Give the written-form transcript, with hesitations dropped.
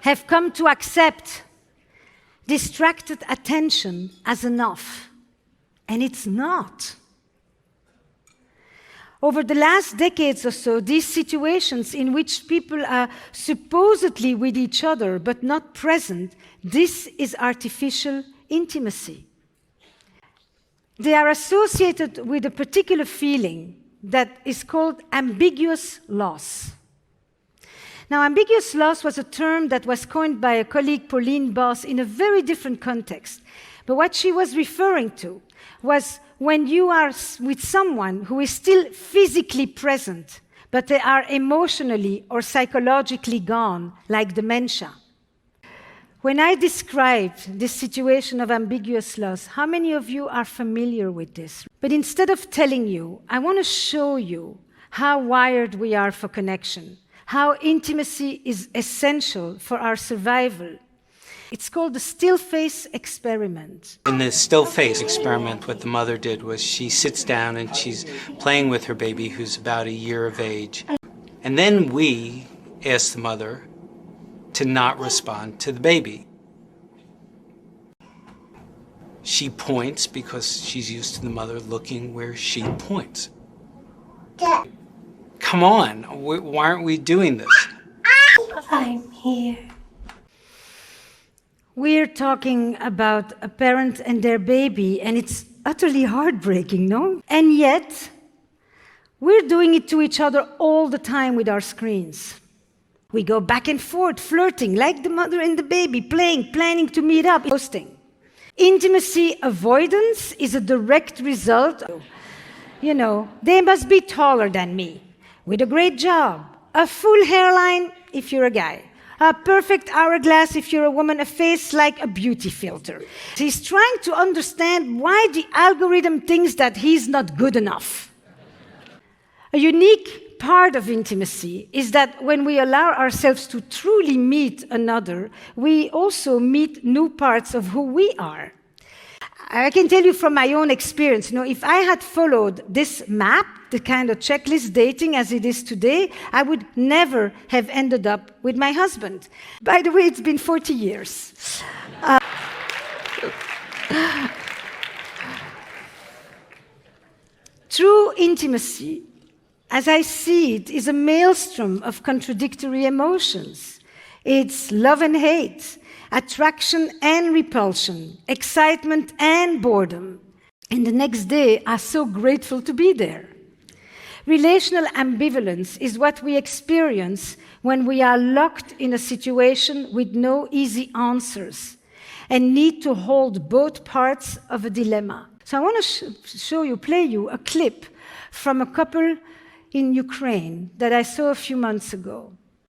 have come to accept distracted attention as enough, and it's not. Over the last decades or so, these situations in which people are supposedly with each other but not present, this is artificial intimacy. They are associated with a particular feeling that is called ambiguous loss. Now, ambiguous loss was a term that was coined by a colleague, Pauline Boss, in a very different context. But what she was referring to was when you are with someone who is still physically present, but they are emotionally or psychologically gone, like dementia. When I described this situation of ambiguous loss, how many of you are familiar with this? But instead of telling you, I want to show you how wired we are for connection, how intimacy is essential for our survival. It's called the still face experiment. In the still face experiment, what the mother did was she sits down and she's playing with her baby who's about a year of age. And then we ask the mother to not respond to the baby. She points because she's used to the mother looking where she points. Come on, why aren't we doing this? I'm here. We're talking about a parent and their baby, and it's utterly heartbreaking, no? And yet, we're doing it to each other all the time with our screens. We go back and forth, flirting, like the mother and the baby, playing, planning to meet up, posting. Intimacy avoidance is a direct result of, they must be taller than me, with a great job, a full hairline if you're a guy, a perfect hourglass if you're a woman, a face like a beauty filter. He's trying to understand why the algorithm thinks that he's not good enough. A unique part of intimacy is that when we allow ourselves to truly meet another, we also meet new parts of who we are. I can tell you from my own experience, if I had followed this map, the kind of checklist dating as it is today, I would never have ended up with my husband. By the way, it's been 40 years. True intimacy, as I see it, is a maelstrom of contradictory emotions. It's love and hate, attraction and repulsion, excitement and boredom. And the next day, I'm so grateful to be there. Relational ambivalence is what we experience when we are locked in a situation with no easy answers and need to hold both parts of a dilemma. So I want to play you a clip from a couple in Ukraine that I saw a few months ago.